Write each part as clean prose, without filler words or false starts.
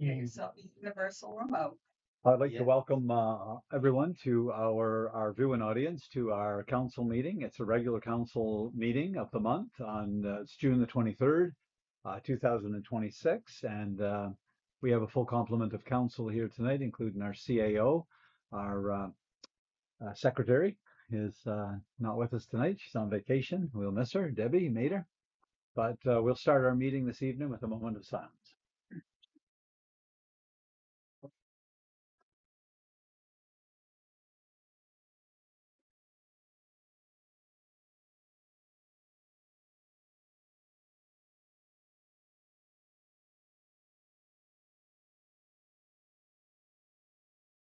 Okay, so universal remote. I'd like to welcome everyone to our viewing audience to our council meeting. It's a regular council meeting of the month on it's June the 23rd, 2026, and we have a full complement of council here tonight, including our CAO. Our secretary is not with us tonight. She's on vacation. We'll miss her, Debbie Mater. But we'll start our meeting this evening with a moment of silence.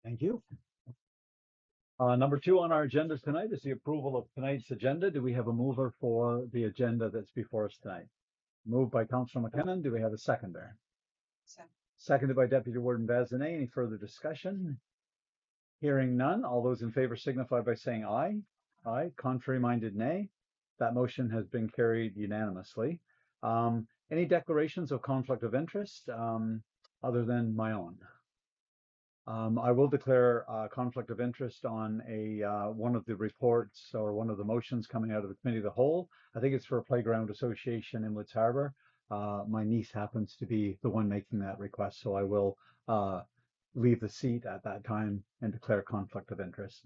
Thank you. Number 2 on our agenda tonight is the approval of tonight's agenda. Do we have a mover for the agenda that's before us tonight? Moved by Councillor McKinnon. Do we have a seconder? Seconded by Deputy Warden Bazinet. Any further discussion? Hearing none. All those in favor signify by saying aye. Aye. Contrary minded, nay. That motion has been carried unanimously. Any declarations of conflict of interest other than my own? I will declare conflict of interest on one of the reports or one of the motions coming out of the Committee of the Whole. I think it's for a playground association in Woods Harbor. My niece happens to be the one making that request, so I will leave the seat at that time and declare conflict of interest.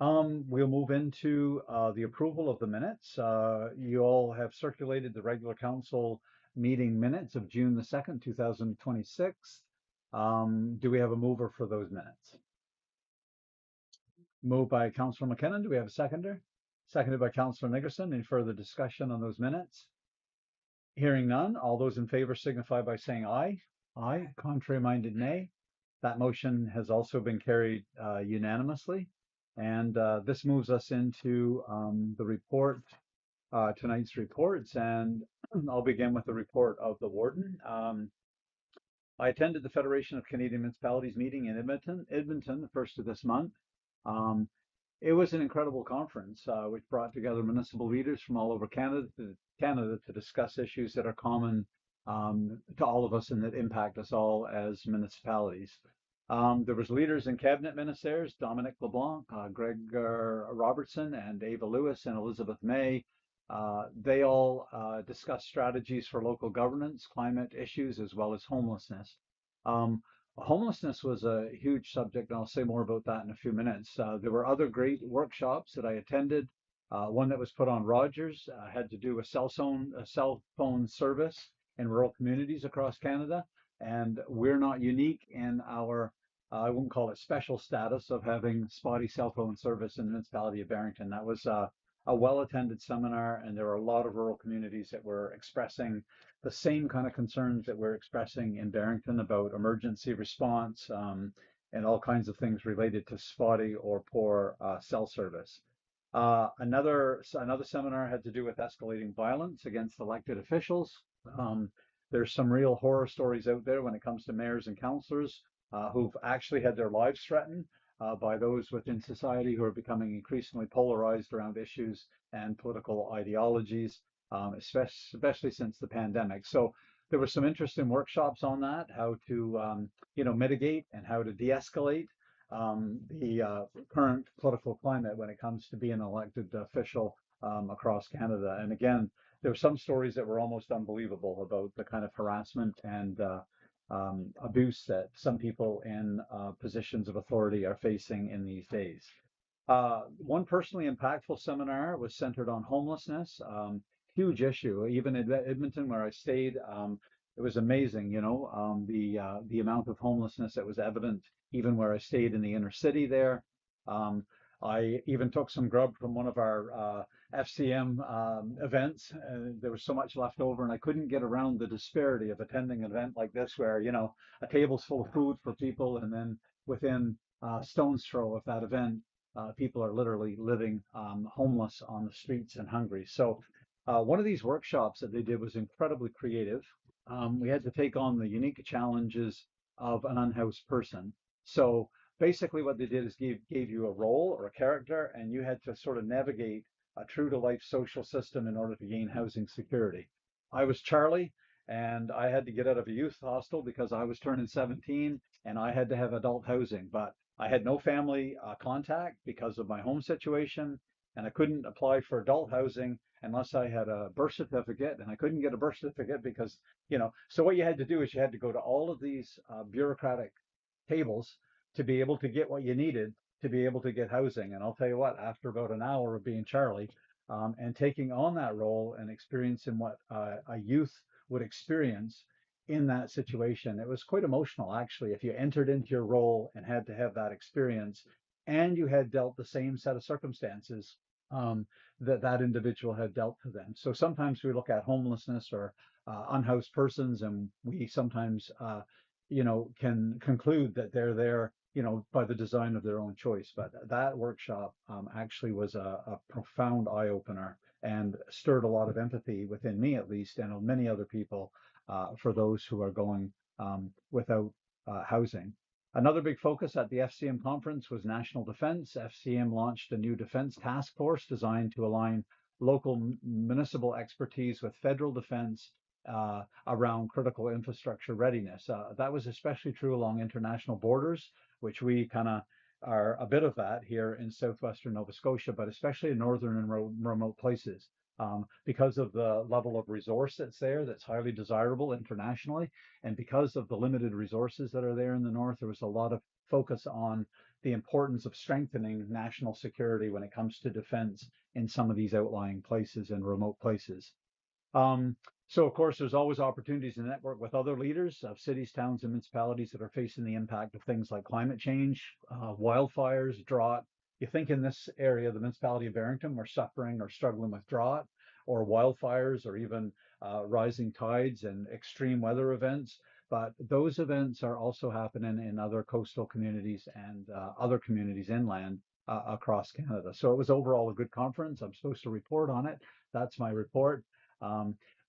We'll move into the approval of the minutes. You all have circulated the regular council meeting minutes of June the 2nd, 2026. Do we have a mover for those minutes? Moved by Councillor McKinnon. Do we have a seconder? Seconded by Councillor Nickerson. Any further discussion on those minutes? Hearing none. All those in favor signify by saying aye. Aye. Contrary minded, nay. That motion has also been carried unanimously. And this moves us into the report, tonight's reports. And I'll begin with the report of the warden. I attended the Federation of Canadian Municipalities meeting in Edmonton, the first of this month. It was an incredible conference, which brought together municipal leaders from all over Canada to discuss issues that are common to all of us and that impact us all as municipalities. There was leaders and cabinet ministers, Dominic LeBlanc, Greg Robertson, and Ava Lewis and Elizabeth May. They all discussed strategies for local governance, climate issues, as well as homelessness. Homelessness was a huge subject, and I'll say more about that in a few minutes. There were other great workshops that I attended. One that was put on Rogers had to do with cell phone service in rural communities across Canada. And we're not unique in our, I won't call it special status of having spotty cell phone service in the municipality of Barrington. That was a well-attended seminar, and there were a lot of rural communities that were expressing the same kind of concerns that we're expressing in Barrington about emergency response and all kinds of things related to spotty or poor cell service. Another seminar had to do with escalating violence against elected officials. There's some real horror stories out there when it comes to mayors and councillors who've actually had their lives threatened by those within society who are becoming increasingly polarized around issues and political ideologies, especially since the pandemic. So there were some interesting workshops on that, how to mitigate and how to de-escalate the current political climate when it comes to being an elected official across Canada. And again, there were some stories that were almost unbelievable about the kind of harassment and abuse that some people in positions of authority are facing in these days. One personally impactful seminar was centered on homelessness, huge issue. Even in Edmonton, where I stayed, it was amazing, the amount of homelessness that was evident even where I stayed in the inner city there. I even took some grub from one of our FCM events. There was so much left over, and I couldn't get around the disparity of attending an event like this where, a table's full of food for people, and then within stone's throw of that event, people are literally living homeless on the streets and hungry. So one of these workshops that they did was incredibly creative. We had to take on the unique challenges of an unhoused person. So basically what they did is gave you a role or a character, and you had to sort of navigate a true to life social system in order to gain housing security. I was Charlie, and I had to get out of a youth hostel because I was turning 17 and I had to have adult housing, but I had no family contact because of my home situation, and I couldn't apply for adult housing unless I had a birth certificate, and I couldn't get a birth certificate because, so what you had to do is you had to go to all of these bureaucratic tables to be able to get what you needed to be able to get housing. And I'll tell you what, after about an hour of being Charlie and taking on that role and experiencing what a youth would experience in that situation, it was quite emotional, actually. If you entered into your role and had to have that experience and you had dealt the same set of circumstances that individual had dealt to them. So sometimes we look at homelessness or unhoused persons, and we sometimes can conclude that they're there, by the design of their own choice. But that workshop actually was a profound eye opener and stirred a lot of empathy within me, at least, and many other people for those who are going without housing. Another big focus at the FCM conference was national defense. FCM launched a new defense task force designed to align local municipal expertise with federal defense around critical infrastructure readiness. That was especially true along international borders, which we kind of are a bit of that here in southwestern Nova Scotia, but especially in northern and remote places. Because of the level of resource that's there, that's highly desirable internationally, and because of the limited resources that are there in the north, there was a lot of focus on the importance of strengthening national security when it comes to defense in some of these outlying places and remote places. So, of course, there's always opportunities to network with other leaders of cities, towns, and municipalities that are facing the impact of things like climate change, wildfires, drought. You think in this area, the municipality of Barrington, we're suffering or struggling with drought or wildfires or even rising tides and extreme weather events. But those events are also happening in other coastal communities and other communities inland across Canada. So it was overall a good conference. I'm supposed to report on it. That's my report.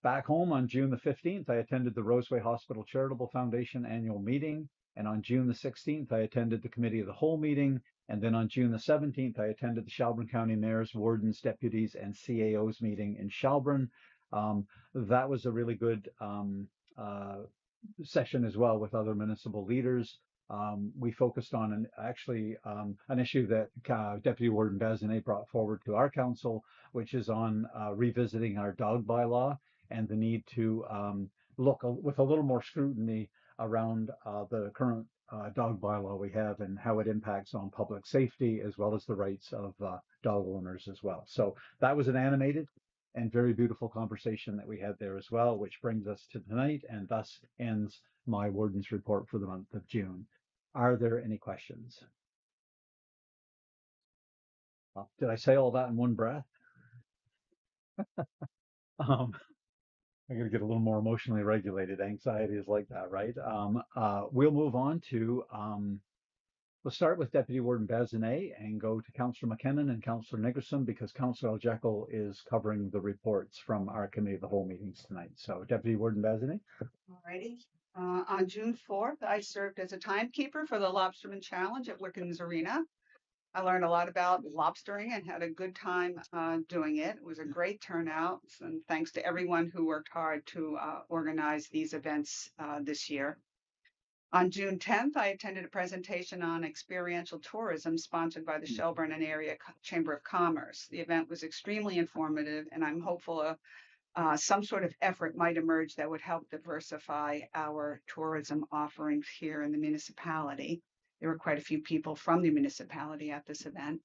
Back home on June the 15th, I attended the Roseway Hospital Charitable Foundation annual meeting. And on June the 16th, I attended the Committee of the Whole meeting. And then on June the 17th, I attended the Shelburne County Mayors, Wardens, Deputies, and CAOs meeting in Shelburne. That was a really good session as well with other municipal leaders. We focused on an issue that Deputy Warden Bazinet brought forward to our council, which is on revisiting our dog bylaw and the need to look with a little more scrutiny around the current dog bylaw we have and how it impacts on public safety as well as the rights of dog owners as well. So that was an animated and very beautiful conversation that we had there as well, which brings us to tonight and thus ends my warden's report for the month of June. Are there any questions? Did I say all that in one breath? I'm going to get a little more emotionally regulated. Anxiety is like that, right? We'll move on to, we'll start with Deputy Warden Bazinet and go to Councillor McKinnon and Councillor Nickerson because Councillor Jekyll is covering the reports from our Committee of the Whole meetings tonight. So Deputy Warden Bazinet. Alrighty. On June 4th, I served as a timekeeper for the Lobsterman Challenge at Wickens Arena. I learned a lot about lobstering and had a good time doing it. It was a great turnout, and thanks to everyone who worked hard to organize these events this year. On June 10th, I attended a presentation on experiential tourism sponsored by the Shelburne and Area Chamber of Commerce. The event was extremely informative, and I'm hopeful some sort of effort might emerge that would help diversify our tourism offerings here in the municipality. There were quite a few people from the municipality at this event.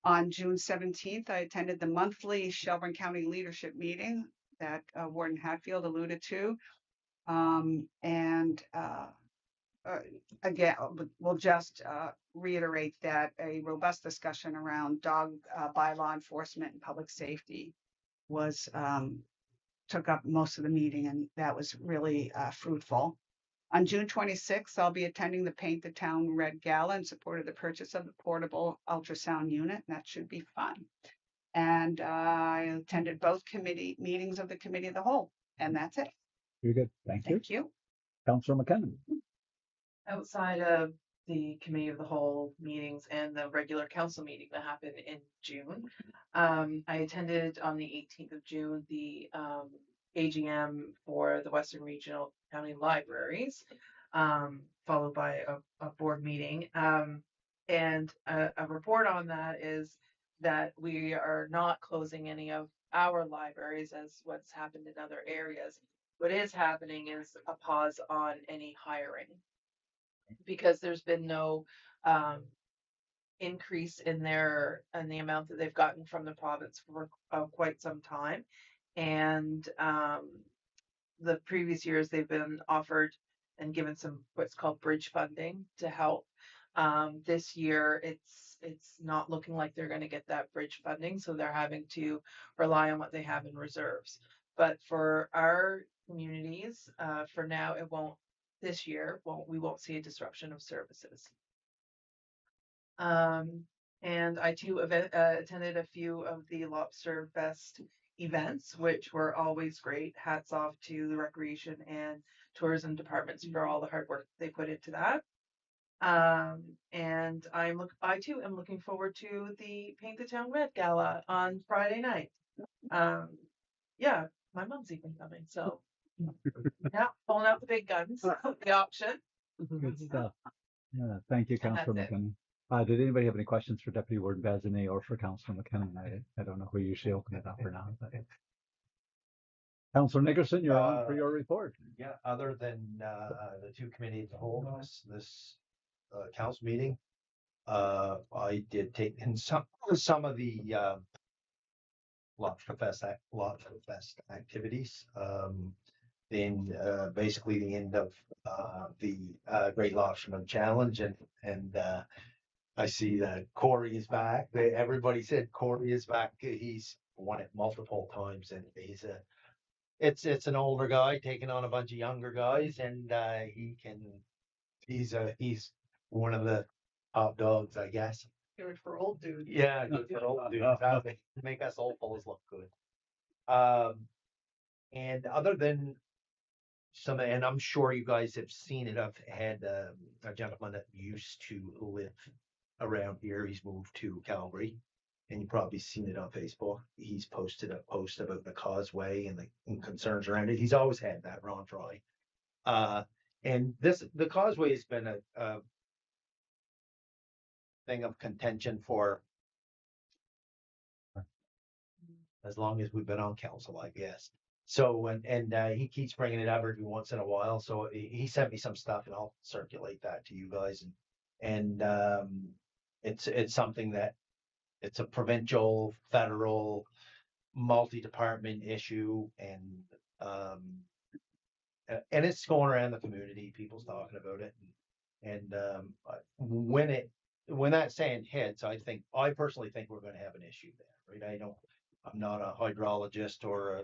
On June 17th, I attended the monthly Shelburne County Leadership Meeting that Warden Hatfield alluded to. Again, we'll just reiterate that a robust discussion around dog bylaw enforcement and public safety was took up most of the meeting, and that was really fruitful. On June 26th, I'll be attending the Paint the Town Red Gala in support of the purchase of the portable ultrasound unit. That should be fun. And I attended both committee meetings of the Committee of the Whole, and that's it. You're good. Thank you. Thank you. Councillor McKinnon. Outside of the Committee of the Whole meetings and the regular council meeting that happened in June, I attended on the 18th of June the AGM for the Western Regional County Libraries, followed by a board meeting. And a report on that is that we are not closing any of our libraries as what's happened in other areas. What is happening is a pause on any hiring because there's been no increase in the amount that they've gotten from the province for quite some time. And the previous years they've been offered and given some what's called bridge funding to help. This year it's not looking like they're going to get that bridge funding, so they're having to rely on what they have in reserves. But for our communities, for now, this year we won't see a disruption of services. And I too attended a few of the Lobster Fest events, which were always great. Hats off to the recreation and tourism departments for all the hard work they put into that. And I too am looking forward to the Paint the Town Red Gala on Friday night. Yeah, my mom's even coming, so yeah, pulling out the big guns, the auction. Good stuff. Yeah, thank you, And that's Councillor it. McKinnon. Did anybody have any questions for Deputy Warden Bazinet or for Councillor McKinnon? I don't know who usually open it up or not. But... Councillor Nickerson, you're on for your report. Yeah, other than the two committees to hold this council meeting, I did take in some of the Lobster Fest activities. Then basically the end of the Great Lobsterman Challenge, and I see that Corey is back. Everybody said Corey is back. He's won it multiple times, and it's an older guy taking on a bunch of younger guys, and he's one of the top dogs, I guess. Good for old dude. Yeah, good for old dudes. Make us old fellas look good. And other than and I'm sure you guys have seen it. I've had a gentleman that used to live around here. He's moved to Calgary, and you've probably seen it on Facebook. He's posted a post about the causeway and the concerns around it. He's always had that, Ron Troy. And the causeway has been a thing of contention for as long as we've been on council, I guess. So, and he keeps bringing it up every once in a while. So he sent me some stuff, and I'll circulate that to you guys. And it's something that it's a provincial, federal, multi-department issue, and it's going around the community. People's talking about it, and when that sand hits, I personally think we're going to have an issue there, right? I'm not a hydrologist or a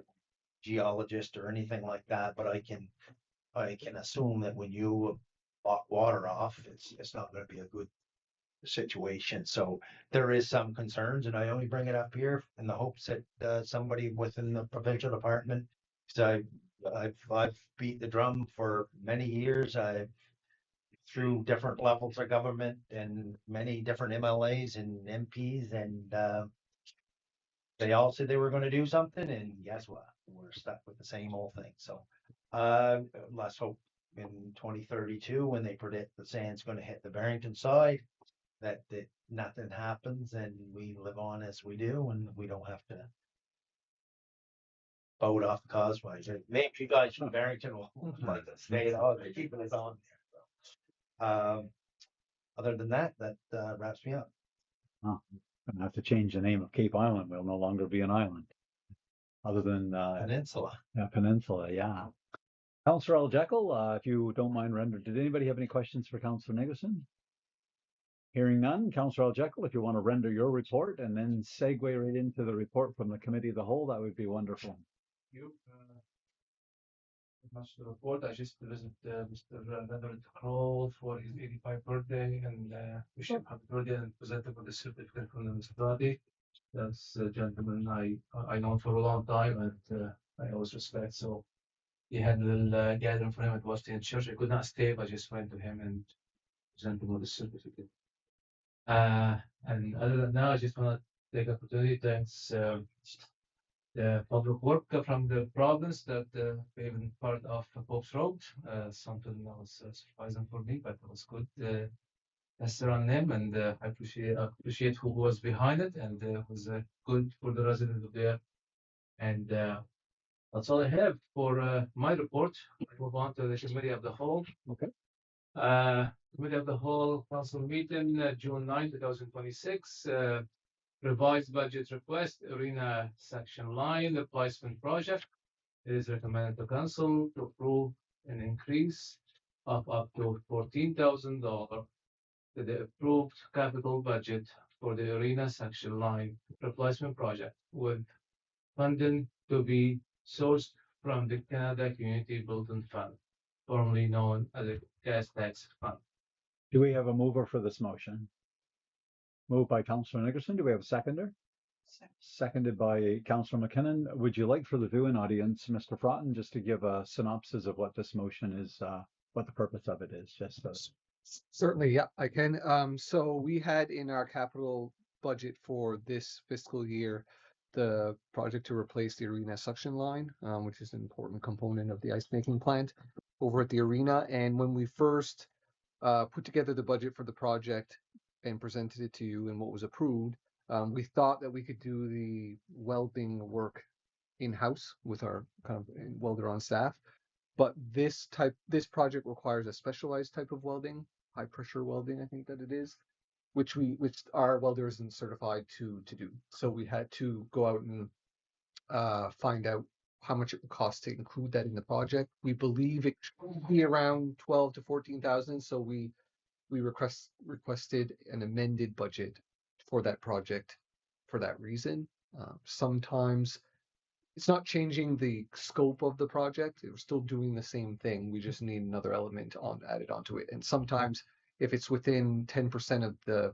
geologist or anything like that, but I can assume that when you block water off, it's not going to be a good situation. So there is some concerns, and I only bring it up here in the hopes that somebody within the provincial department, because I've beat the drum for many years. I've through different levels of government and many different MLAs and MPs, and they all said they were going to do something, and guess what? We're stuck with the same old thing. So let's hope in 2032, when they predict the sand's going to hit the Barrington side, that nothing happens and we live on as we do, and we don't have to boat off the causeway. Maybe you guys from Barrington will like to stay on. They're keeping us on there. So, other than that wraps me up. Gonna have to change the name of Cape Island. We'll no longer be an island. Other than Peninsula. Peninsula, yeah. Councillor Al Jekyll, if you don't mind did anybody have any questions for Councillor Nickerson? Hearing none, Councillor Al Jekyll, if you want to render your report and then segue right into the report from the Committee of the Whole, that would be wonderful. You much to report. I just visited Mr. Reverend Kroll for his 85th birthday, and wish him happy birthday, and presented with the certificate from the municipality. That's a gentleman I know for a long time, and I always respect. So he had a little gathering for him at Wesleyan Church. I could not stay, but I just went to him and presented him with the certificate. And other than that, I just want to take the opportunity. Thanks the public work from the province that paving part of Pope's Road. Something that was surprising for me, but it was good. That's around them, and I appreciate who was behind it, and it was good for the residents of there. And that's all I have for my report. I move on to the committee of the whole. Okay. Committee of the whole council meeting, June 9, 2026. Revised budget request, arena section line replacement project. It is recommended to council to approve an increase of up to $14,000 to the approved capital budget for the arena section line replacement project, with funding to be sourced from the Canada Community Building Fund, formerly known as the Gas Tax Fund. Do we have a mover for this motion? Moved by Councillor Nickerson. Do we have a seconder? Seconded by Councillor McKinnon. Would you like for the viewing audience, Mr. Frotton, just to give a synopsis of what this motion is, what the purpose of it is, just Certainly, yeah, I can. So we had in our capital budget for this fiscal year, the project to replace the arena suction line, which is an important component of the ice making plant over at the arena. And when we first put together the budget for the project and presented it to you and what was approved, we thought that we could do the welding work in-house with our kind of welder on staff. But this project requires a specialized type of welding, high pressure welding, I think that it is, which our welder isn't certified to do. So we had to go out and find out how much it would cost to include that in the project. We believe it should be around 12 to 14,000. So we requested an amended budget for that project for that reason. Sometimes it's not changing the scope of the project. We're still doing the same thing. We just need another element added onto it. And sometimes if it's within 10% of the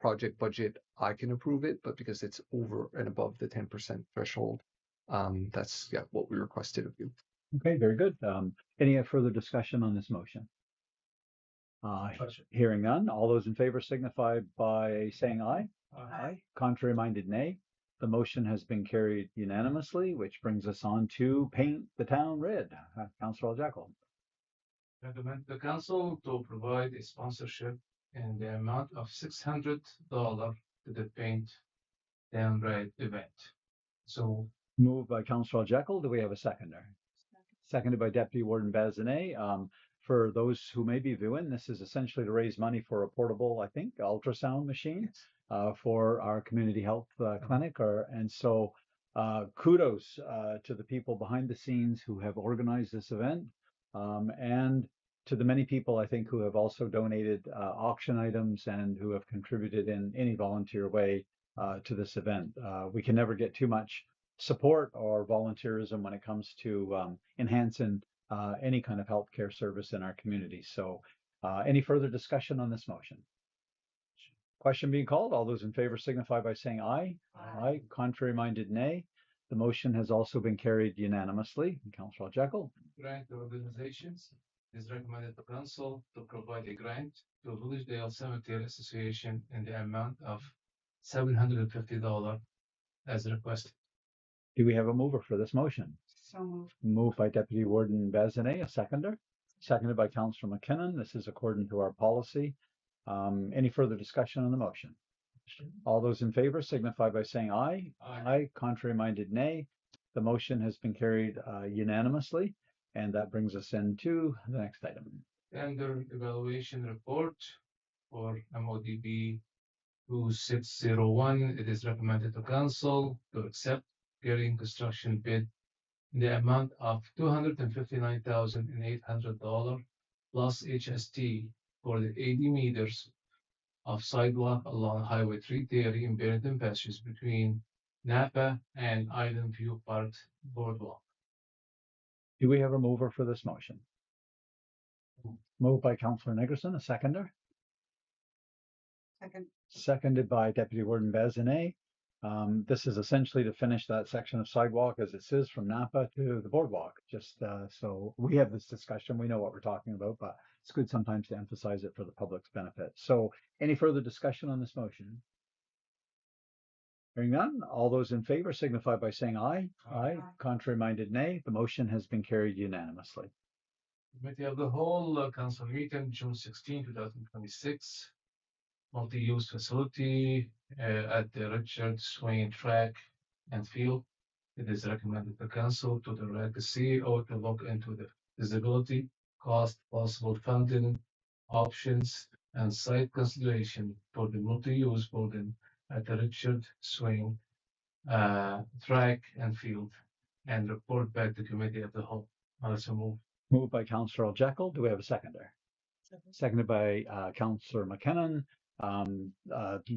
project budget, I can approve it, but because it's over and above the 10% threshold, that's what we requested of you. Okay, very good. Any further discussion on this motion? Hearing none, all those in favor signify by saying aye. Aye. Contrary minded, nay. The motion has been carried unanimously, which brings us on to paint the town red. Councillor Jackal. Recommend the council to provide a sponsorship in the amount of $600 to the Paint Town Red event. So Moved by Councillor Jekyll. Do we have a seconder? Seconded by Deputy Warden Bazinet. For those who may be viewing, this is essentially to raise money for a portable, I think, ultrasound machine for our community health clinic. And so kudos to the people behind the scenes who have organized this event, and to the many people, I think, who have also donated auction items and who have contributed in any volunteer way to this event. We can never get too much support or volunteerism when it comes to enhancing any kind of healthcare service in our community. So any further discussion on this motion? Question being called. All those in favor signify by saying aye. Aye. Contrary minded, nay. The motion has also been carried unanimously. Councillor Jekyll. grant organizations, it is recommended to council to provide a grant to Villagedale Cemetery Association in the amount of $750 as requested. Do we have a mover for this motion? So moved. Moved by Deputy Warden Bazinet, a seconder. Seconded by Councillor McKinnon. This is according to our policy. Any further discussion on the motion? All those in favor signify by saying aye. Aye. Contrary minded, nay. The motion has been carried unanimously, and that brings us into the next item. Tender evaluation report for MODB 2601. It is recommended to council to accept Gearing construction bid in the amount of $259,800 plus HST for the 80 meters of sidewalk along Highway 330 in Barrington Passage between Napa and Island View Park Boardwalk. Do we have a mover for this motion? Moved by Councillor Nickerson, a seconder. Second. Seconded by Deputy Warden Bazinet. This is essentially to finish that section of sidewalk as it says from Napa to the boardwalk. Just so we have this discussion, we know what we're talking about, but it's good sometimes to emphasize it for the public's benefit. So any further discussion on this motion? Hearing none, all those in favor signify by saying aye. Aye. Contrary minded, nay. The motion has been carried unanimously. Committee of the Whole, Council meeting, June 16, 2026. Multi-use facility at the Richard Swain Track and Field. It is recommended the council to direct the CEO to look into the feasibility, cost, possible funding options, and site consideration for the multi-use building at the Richard Swain Track and Field, and report back to Committee of the Whole. Also move. Moved by Councillor Jekyll. Do we have a seconder? Seconded by Councillor McKinnon.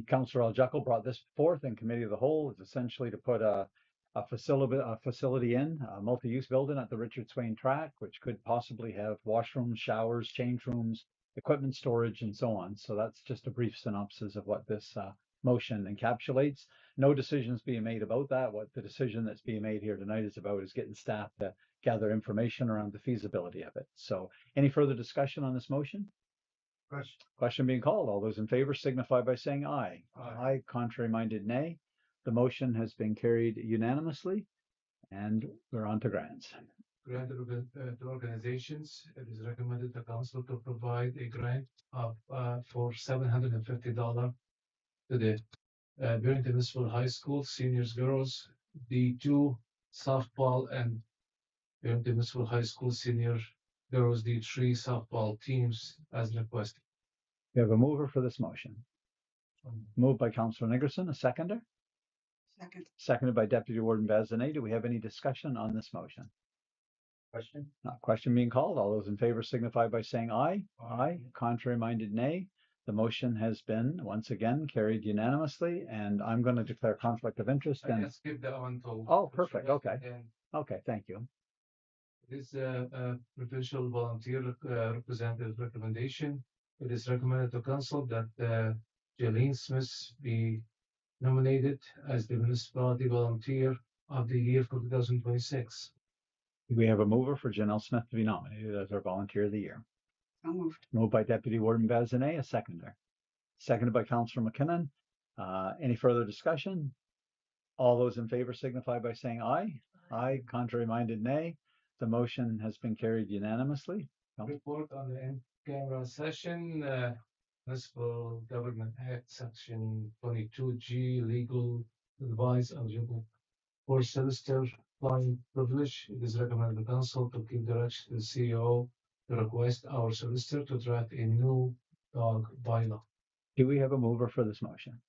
Councillor Jekyll brought this forth in Committee of the Whole. It's essentially to put a facility in, a multi-use building at the Richard Swain Track, which could possibly have washrooms, showers, change rooms, equipment storage, and so on. So that's just a brief synopsis of what this motion encapsulates. No decisions being made about that. What the decision that's being made here tonight is about is getting staff to gather information around the feasibility of it. So any further discussion on this motion? Question being called. All those in favor signify by saying aye. Aye. Contrary minded, nay. The motion has been carried unanimously, and we're on to grants. Grant to organizations. It is recommended the council to provide a grant of for $750 to the Burlington Municipal High School seniors girls D2 softball and Burlington Municipal High School senior girls D3 softball teams as requested. We have a mover for this motion. Moved by Councillor Nickerson, a seconder. Second. Seconded by Deputy Warden Bazinet. Do we have any discussion on this motion? Question? Question being called. All those in favor signify by saying aye. Aye. Contrary minded, nay. The motion has been once again carried unanimously, and I'm going to declare conflict of interest. I And can skip that one too. Oh, perfect. Okay. And okay, thank you. this provincial volunteer representative recommendation. It is recommended to council that Jaylene Smith be nominated as the municipality volunteer of the year for 2026. We have a mover for Janelle Smith to be nominated as our volunteer of the year. So moved. Moved by Deputy Warden Bazinet, a seconder. Seconded by Councillor McKinnon. Any further discussion? All those in favor signify by saying aye. Aye. Contrary minded, nay. The motion has been carried unanimously. Report on the in-camera session, Municipal Government Act, Section 22G, legal advice eligible for solicitor client privilege. It is recommended the council to give direction to the CEO to request our solicitor to draft a new dog bylaw. Do we have a mover for this motion?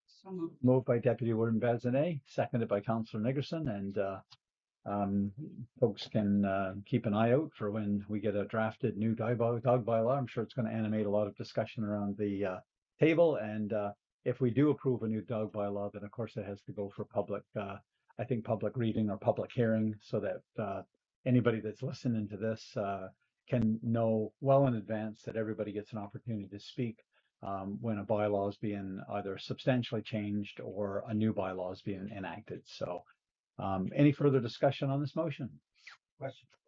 So moved. Moved by Deputy Warden Bazinet, seconded by Councillor Nickerson, and folks can keep an eye out for when we get a drafted new dog bylaw. I'm sure it's going to animate a lot of discussion around the table. And if we do approve a new dog bylaw, then of course it has to go for public, I think public reading or public hearing, so that anybody that's listening to this can know well in advance that everybody gets an opportunity to speak when a bylaw is being either substantially changed or a new bylaw is being enacted. So any further discussion on this motion?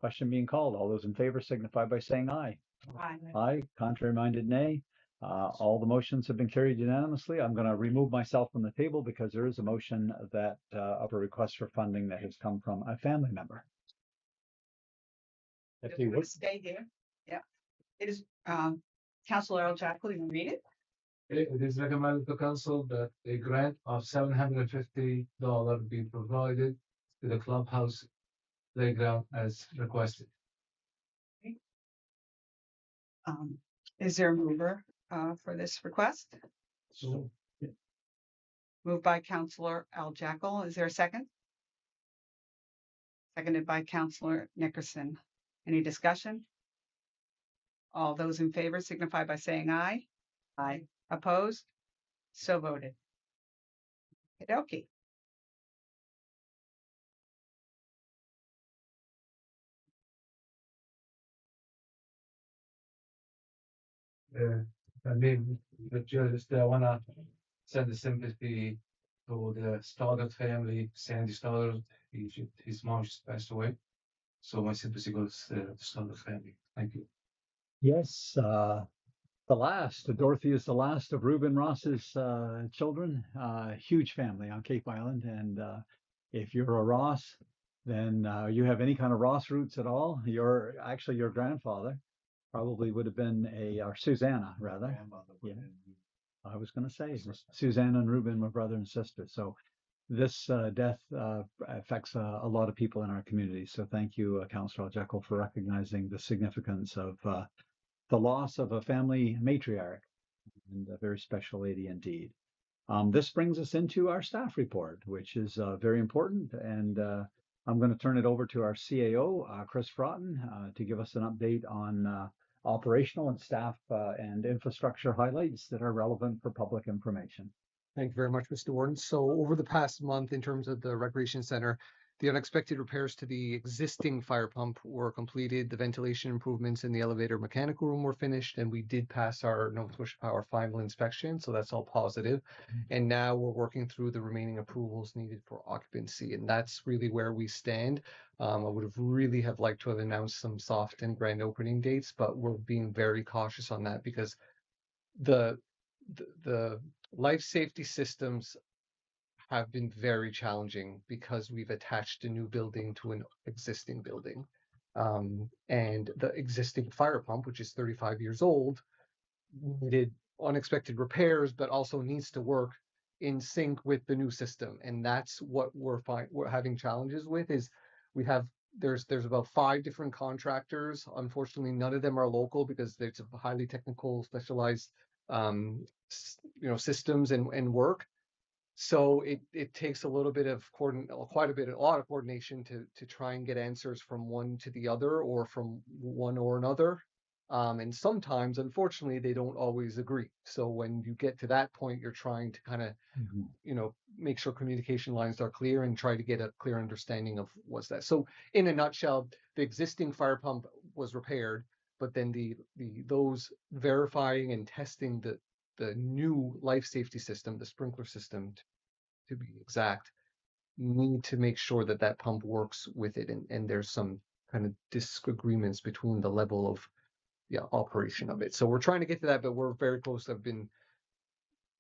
Question being called. All those in favor signify by saying aye. Aye. Aye. Contrary minded, nay. All the motions have been carried unanimously. I'm going to remove myself from the table because there is a motion that of a request for funding that has come from a family member. If Just you gonna would. stay here. Yeah. It is Councillor Earl Jackal, you can read it. It is recommended to council that a grant of $750 be provided to the clubhouse playground as requested. Is there a mover for this request? So Moved by Councillor Al Jackal. Is there a second? Seconded by Councillor Nickerson. Any discussion? All those in favor signify by saying aye. Aye. Opposed? So voted. Okay. I mean, just wanna send the sympathy to the Stoddard family, Sandy Stoddard. His mom just passed away. So my sympathy goes to the Stoddard family. Thank you. Yes, The last, Dorothy is the last of Reuben Ross's children. Huge family on Cape Island, and if you're a Ross, then you have any kind of Ross roots at all. Your grandfather probably would have been or Susanna rather. Grandmother would Yeah. have been- I was going to say Susanna and Reuben were brother and sister. So this death affects a lot of people in our community. So thank you, Councillor Jekyll, for recognizing the significance of the loss of a family matriarch and a very special lady indeed. This brings us into our staff report, which is very important. And I'm going to turn it over to our CAO, Chris Frotton, to give us an update on operational and staff and infrastructure highlights that are relevant for public information. Thank you very much, Mr. Warden. So over the past month, in terms of the recreation center, the unexpected repairs to the existing fire pump were completed. The ventilation improvements in the elevator mechanical room were finished, and we did pass our Nova Scotia Power final inspection. So that's all positive. And now we're working through the remaining approvals needed for occupancy. And that's really where we stand. I would have really liked to have announced some soft and grand opening dates, but we're being very cautious on that because the life safety systems have been very challenging because we've attached a new building to an existing building. And the existing fire pump, which is 35 years old, needed unexpected repairs, but also needs to work in sync with the new system. And that's what we're having challenges with is there's about 5 different contractors. Unfortunately, none of them are local because there's a highly technical, specialized systems and work. So it takes a little bit of a lot of coordination to try and get answers from one to the other or from one or another. And sometimes, unfortunately, they don't always agree. So when you get to that point, you're trying to kind of, make sure communication lines are clear and try to get a clear understanding of what's that. So in a nutshell, the existing fire pump was repaired, but then those verifying and testing the new life safety system, the sprinkler system, to be exact, need to make sure that pump works with it. And there's some kind of disagreements between the level of operation of it. So we're trying to get to that, but we're very close. I've been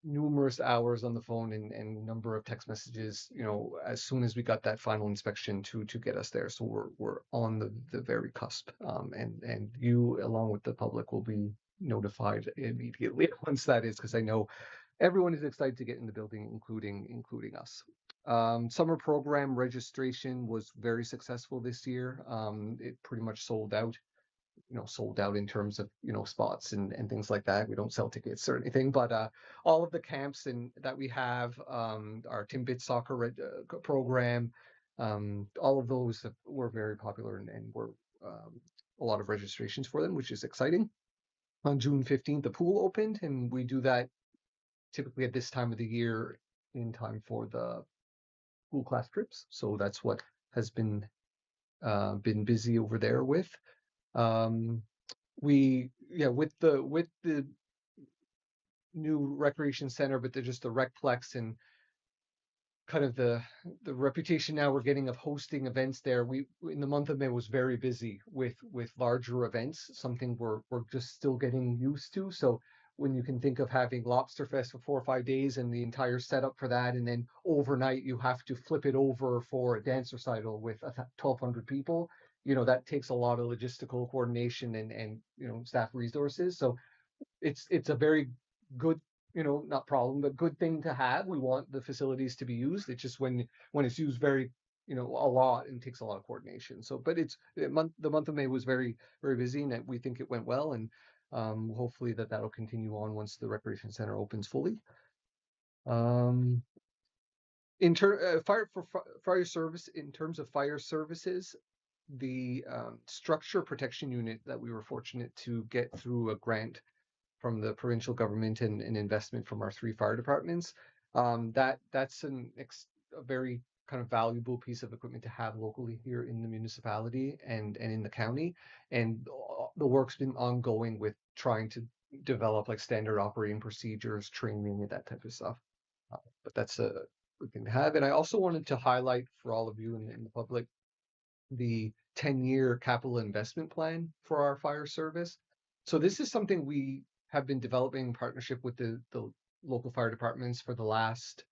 numerous hours on the phone and number of text messages, as soon as we got that final inspection to get us there. So we're on the very cusp. And you, along with the public, will be notified immediately once that is, because I know everyone is excited to get in the building, including us. Summer program registration was very successful this year. It pretty much sold out in terms of, spots and things like that. We don't sell tickets or anything, but all of the camps that we have, our Timbit soccer program, all of those were very popular and were a lot of registrations for them, which is exciting. On June 15th, the pool opened, and we do that typically at this time of the year in time for the pool class trips. So that's what has been busy over there with. With the new recreation center, but they're just the Recplex and kind of the reputation now we're getting of hosting events there. We in the month of May was very busy with larger events, something we're just still getting used to. So when you can think of having Lobster Fest for 4 or 5 days and the entire setup for that, and then overnight you have to flip it over for a dance recital with 1,200 people, that takes a lot of logistical coordination and staff resources. So it's a very good, not problem, but good thing to have. We want the facilities to be used. It's just when it's used very, a lot, and takes a lot of coordination. So, but the month of May was very, very busy, and we think it went well, and hopefully that'll continue on once the recreation center opens fully. In fire service, in terms of fire services, the structure protection unit that we were fortunate to get through a grant from the provincial government and investment from our 3 fire departments, that's a very kind of valuable piece of equipment to have locally here in the municipality and in the county. And the work's been ongoing with trying to develop like standard operating procedures, training, and that type of stuff. But that's a good thing to have. And I also wanted to highlight for all of you in the public the 10-year capital investment plan for our fire service. So this is something we have been developing in partnership with the local fire departments for the last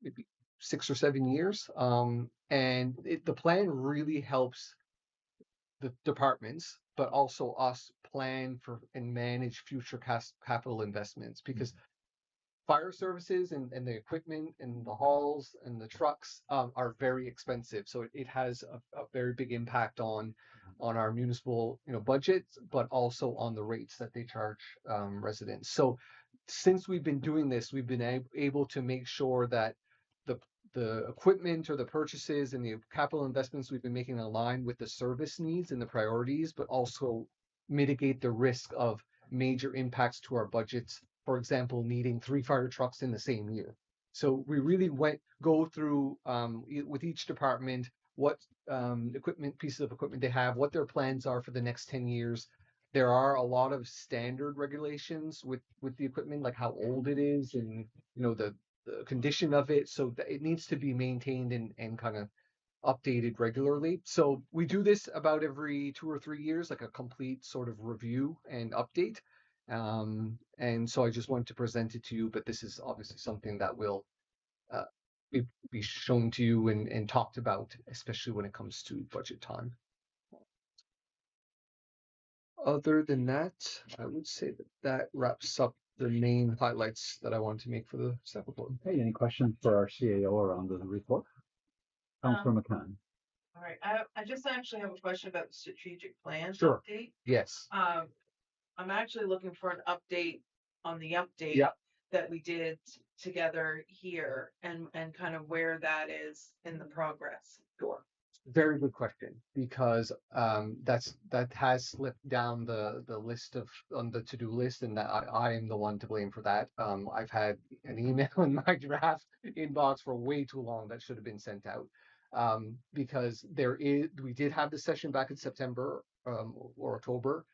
maybe 6 or 7 years. And the plan really helps the departments, but also us plan for and manage future capital investments, because fire services and the equipment and the halls and the trucks are very expensive. So it has a very big impact on our municipal budgets, but also on the rates that they charge residents. So since we've been doing this, we've been able to make sure that the equipment or the purchases and the capital investments we've been making align with the service needs and the priorities, but also mitigate the risk of major impacts to our budgets. For example, needing 3 fire trucks in the same year. So we really go through with each department what pieces of equipment they have, what their plans are for the next 10 years. There are a lot of standard regulations with the equipment, like how old it is and the condition of it, so that it needs to be maintained and kind of updated regularly. So we do this about every 2 or 3 years, like a complete sort of review and update. And so I just wanted to present it to you, but this is obviously something that will be shown to you and talked about, especially when it comes to budget time. Other than that, I would say that wraps up the main highlights that I wanted to make for the staff report. Hey, any questions for our CAO around the report? Councillor McCann. All right, I just actually have a question about the strategic plan Sure. update. Yes. I'm actually looking for an update on the update Yep. that we did together here and kind of where that is in the progress. Sure. Very good question, because that has slipped down the list on the to-do list, and that I am the one to blame for that. I've had an email in my draft inbox for way too long that should have been sent out. Because we did have the session back in September or October.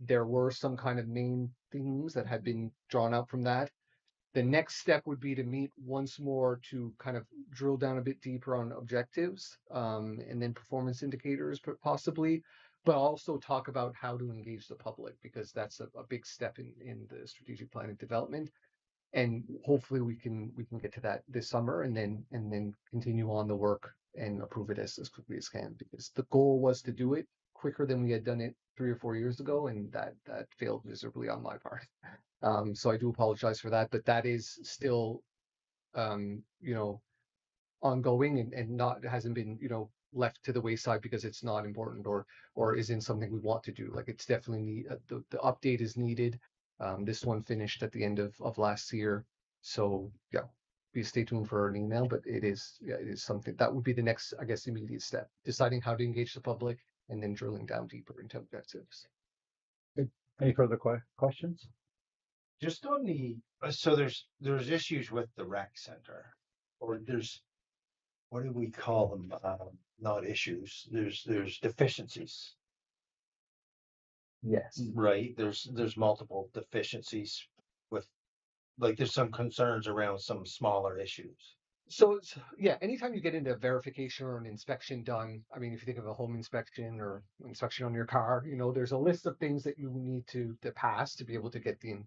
There were some kind of main themes that had been drawn out from that. The next step would be to meet once more to kind of drill down a bit deeper on objectives, and then performance indicators possibly, but also talk about how to engage the public, because that's a big step in the strategic planning development. And hopefully we can get to that this summer, and then continue on the work and approve it as quickly as can, because the goal was to do it quicker than we had done it 3 or 4 years ago, and that failed miserably on my part. So I do apologize for that, but that is still ongoing and hasn't been left to the wayside because it's not important or isn't something we want to do. Like, it's definitely the update is needed. This one finished at the end of last year, so yeah, please stay tuned for an email. But it is something that would be the next, I guess, immediate step: deciding how to engage the public and then drilling down deeper into objectives. Any further questions? Just on so there's issues with the rec center, or what do we call them? Not issues. There's deficiencies, Yes. right? There's multiple deficiencies with, like, there's some concerns around some smaller issues. So anytime you get into verification or an inspection done, I mean, if you think of a home inspection or inspection on your car, there's a list of things that you need to pass to be able to get the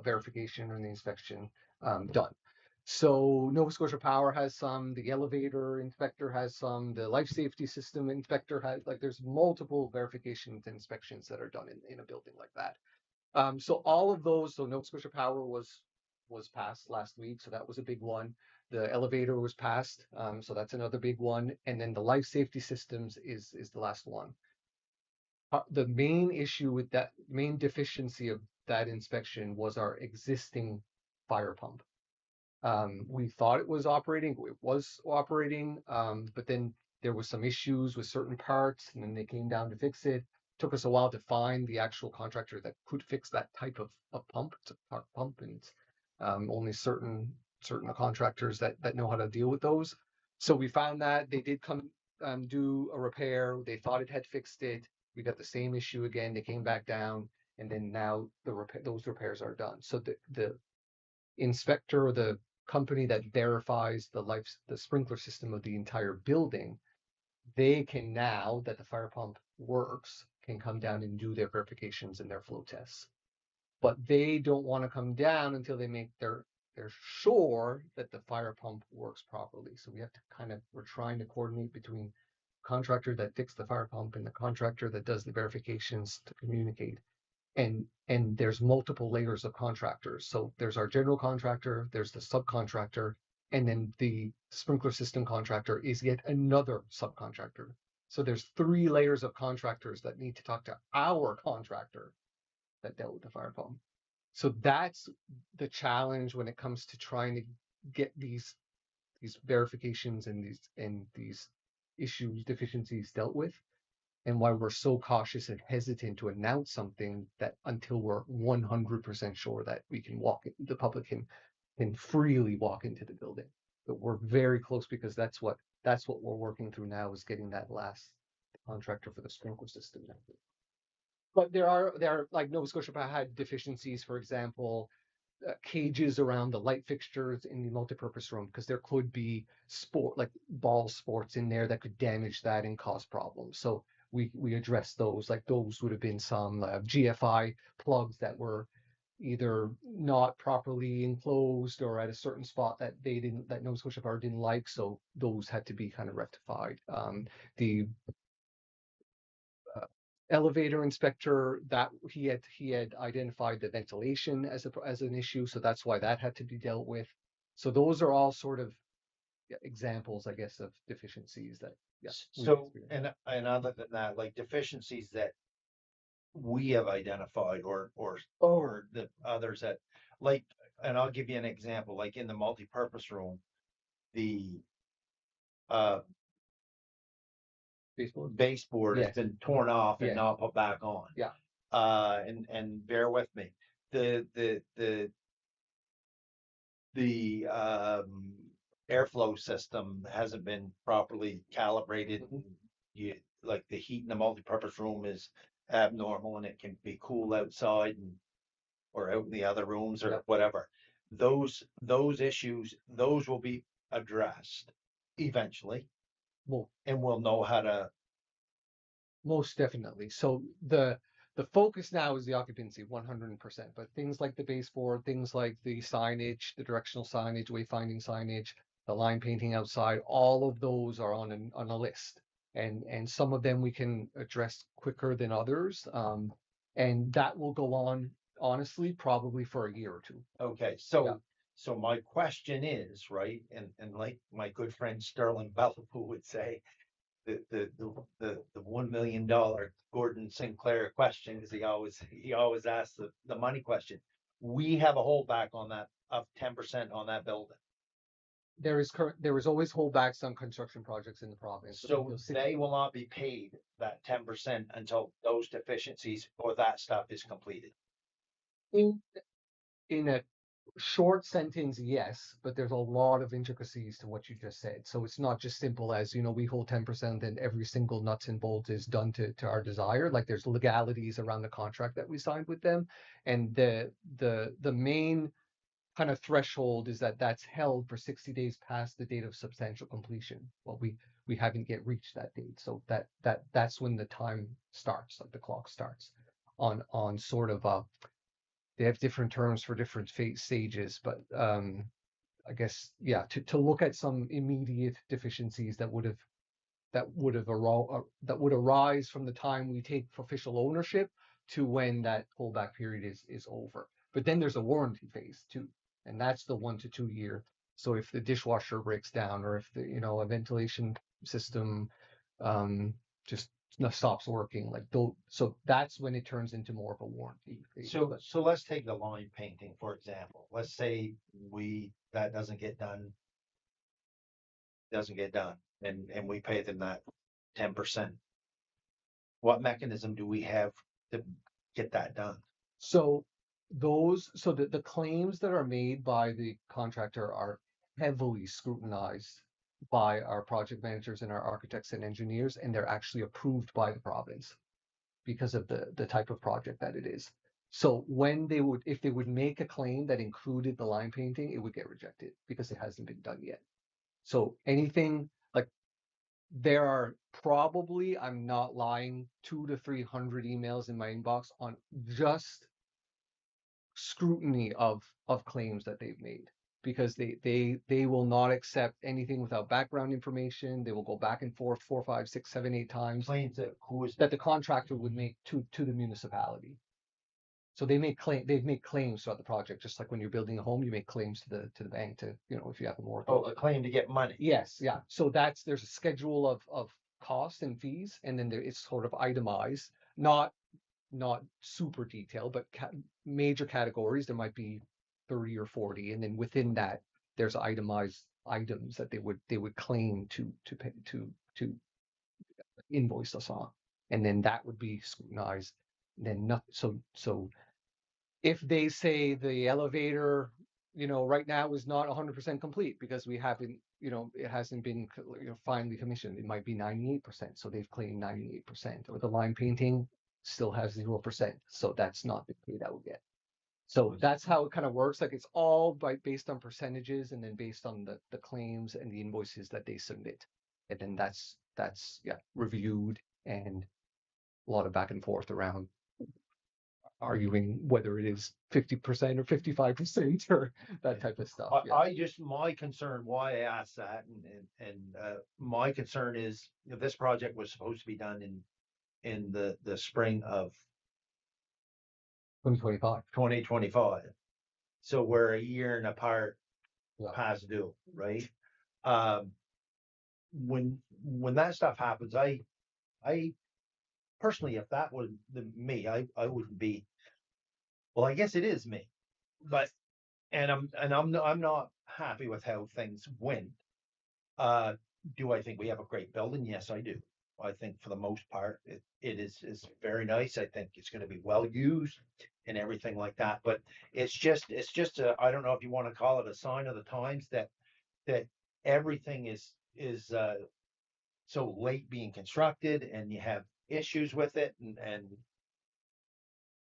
verification or the inspection done. So Nova Scotia Power has some, the elevator inspector has some, the life safety system inspector has, there's multiple verifications and inspections that are done in a building like that. So all of those, so Nova Scotia Power was passed last week, so that was a big one. The elevator was passed, so that's another big one. And then the life safety systems is the last one. The main issue with that, main deficiency of that inspection was our existing fire pump. We thought it was operating, but then there was some issues with certain parts, and then they came down to fix it. Took us a while to find the actual contractor that could fix that type of pump. It's a park pump, and only certain contractors that know how to deal with those. So we found that they did come do a repair. They thought it had fixed it. We got the same issue again. They came back down, and then now those repairs are done. So the inspector or the company that verifies the sprinkler system of the entire building, they can, now that the fire pump works, can come down and do their verifications and their flow tests. but they don't want to come down until they make they're sure that the fire pump works properly. So we have to we're trying to coordinate between contractor that fixed the fire pump and the contractor that does the verifications to communicate. And there's multiple layers of contractors. So there's our general contractor, there's the subcontractor, and then the sprinkler system contractor is yet another subcontractor. So there's 3 layers of contractors that need to talk to our contractor that dealt with the fire pump. So that's the challenge when it comes to trying to get these verifications and these issues, deficiencies dealt with, and why we're so cautious and hesitant to announce something that until we're 100% sure that we can the public can freely walk into the building. But we're very close because that's what we're working through now, is getting that last contractor for the sprinkler system. But there are like Nova Scotia had deficiencies, for example, cages around the light fixtures in the multipurpose room, because there could be ball sports in there that could damage that and cause problems. So we addressed those. Like those would have been some GFI plugs that were either not properly enclosed or at a certain spot that Nova Scotia Power didn't like. So those had to be kind of rectified. The elevator inspector, that he had identified the ventilation as an issue, so that's why that had to be dealt with. So those are all sort of examples, I guess, of deficiencies that So, and other than that, like deficiencies that we have identified or the others that, like, and I'll give you an example, like in the multi-purpose room, the baseboard has been torn off and not put back on. Yeah. And bear with me. The airflow system hasn't been properly calibrated. Like the heat in the multi-purpose room is abnormal, and it can be cool outside or out in the other rooms or whatever. Those issues, those will be addressed eventually. And we'll know how to. Most definitely. So the focus now is the occupancy 100%, but things like the baseboard, things like the signage, the directional signage, wayfinding signage, the line painting outside, all of those are on a list. And some of them we can address quicker than others. And that will go on, honestly, probably for a year or 2. Okay. So my question is, right, and like my good friend Sterling Bellapoo would say, the $1 million Gordon Sinclair question, because he always asks the money question. We have a holdback on that of 10% on that building. There is always holdbacks on construction projects in the province. So they will not be paid that 10% until those deficiencies or that stuff is completed. In a short sentence, yes, but there's a lot of intricacies to what you just said. So it's not just simple as, we hold 10% and every single nuts and bolts is done to our desire. Like there's legalities around the contract that we signed with them. And the main kind of threshold is that's held for 60 days past the date of substantial completion. Well, we haven't yet reached that date. So that's when the time starts, like the clock starts on sort of they have different terms for different stages, but I guess, to look at some immediate deficiencies that would arise from the time we take official ownership to when that holdback period is over. But then there's a warranty phase too, and that's the 1 to 2 year. So if the dishwasher breaks down, or if a ventilation system just stops working, so that's when it turns into more of a warranty phase. So let's take the line painting, for example. Let's say that doesn't get done, and we pay them that 10%. What mechanism do we have to get that done? So the claims that are made by the contractor are heavily scrutinized by our project managers and our architects and engineers, and they're actually approved by the province because of the type of project that it is. So if they would make a claim that included the line painting, it would get rejected because it hasn't been done yet. So anything like, there are probably, I'm not lying, 200 to 300 emails in my inbox on just scrutiny of claims that they've made, because they will not accept anything without background information. They will go back and forth 4, 5, 6, 7, 8 times Claims that who is that the contractor would make to the municipality. So they've made claims throughout the project, just like when you're building a home, you make claims to the bank to, if you have a mortgage. oh, a claim to get money. Yes, yeah. So there's a schedule of costs and fees, and then it's sort of itemized, not super detailed, but major categories. There might be 30 or 40, and then within that, there's itemized items that they would claim to pay to invoice us on, and then that would be scrutinized. Then nothing. So if they say the elevator, right now is not 100% complete because we haven't, it hasn't been finally commissioned, it might be 98%. So they've claimed 98%, or the line painting still has 0%. So that's not the pay that we'll get. So that's how it kind of works. Like, it's all based on percentages, and then based on the claims and the invoices that they submit. And then that's reviewed, and a lot of back and forth around arguing whether it is 50% or 55% or that type of stuff. My concern, why I asked that, and my concern is, this project was supposed to be done in the spring of 2025. 2025. So we're a year and apart past due, right? When that stuff happens, I personally, if that was me, I wouldn't be. Well, I guess it is me, but I'm not happy with how things went. Do I think we have a great building? Yes, I do. I think for the most part, it is very nice. I think it's going to be well used and everything like that. But it's just I don't know if you want to call it a sign of the times that everything is so late being constructed, and you have issues with it, and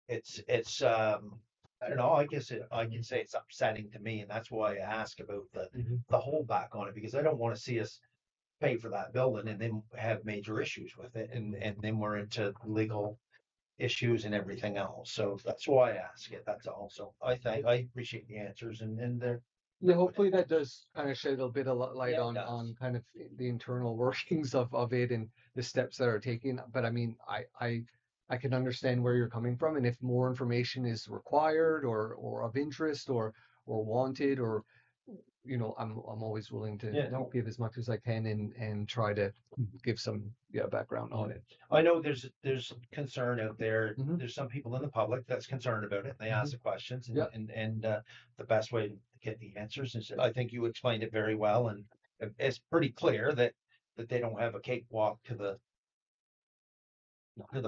it's I don't know, I guess I can say it's upsetting to me, and that's why I ask about the holdback on it, because I don't want to see us pay for that building and then have major issues with it, and then we're into legal issues and everything else. So that's why I ask it. That's all. So I appreciate the answers, and they're. Yeah, hopefully that does kind of shed a bit of light Yeah, it on does. kind of the internal workings of it and the steps that are taken. But I mean, I can understand where you're coming from, and if more information is required or of interest or wanted, or I'm always willing to Yeah, no. give as much as I can and try to give some background on it. I know there's concern out there. Mhm. There's some people in the public that's concerned about it. They ask the questions, and Yeah. and the best way to get the answers is, I think you explained it very well, and it's pretty clear that they don't have a cakewalk to the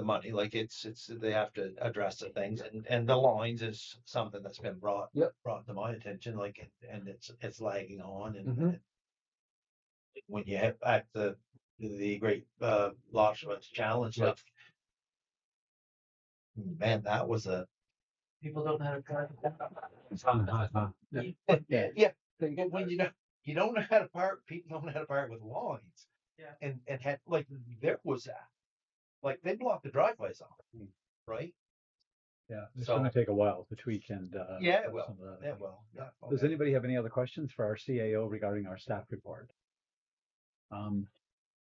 money. Like, it's they have to address the things, and the lines is something that's been brought to my attention, like, and it's lagging on, and Mhm. when you have at the great Lobsterman's Challenge Yeah. stuff, man, that was a People don't know how to drive. yeah. But when you don't know how to park, people don't know how to park with lines. Yeah. And had, like, there was that, like, they blocked the driveways off, right? Yeah, it's So- going to take a while to tweak and Yeah, work it will. some of that Yeah, out. well, yeah. Does okay. anybody have any other questions for our CAO regarding our staff report?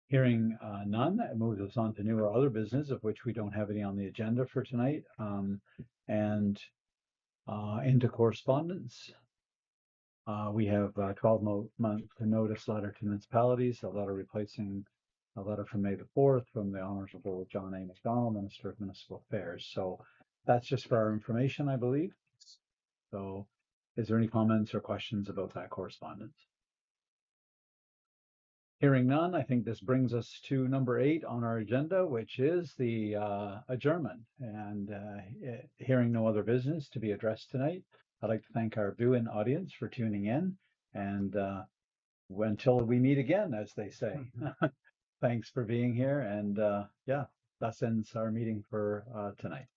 Hearing none, it moves us on to new or other business, of which we don't have any on the agenda for tonight, and into correspondence. We have 12-month notice letter to municipalities, a letter replacing a letter from May the 4th from the Honorable John A. McDonald, Minister of Municipal Affairs. So that's just for our information, I believe. So is there any comments or questions about that correspondence? Hearing none, I think this brings us to number 8 on our agenda, which is the adjournment. And hearing no other business to be addressed tonight, I'd like to thank our viewing audience for tuning in, and until we meet again, as they say. Thanks for being here, and that ends our meeting for tonight.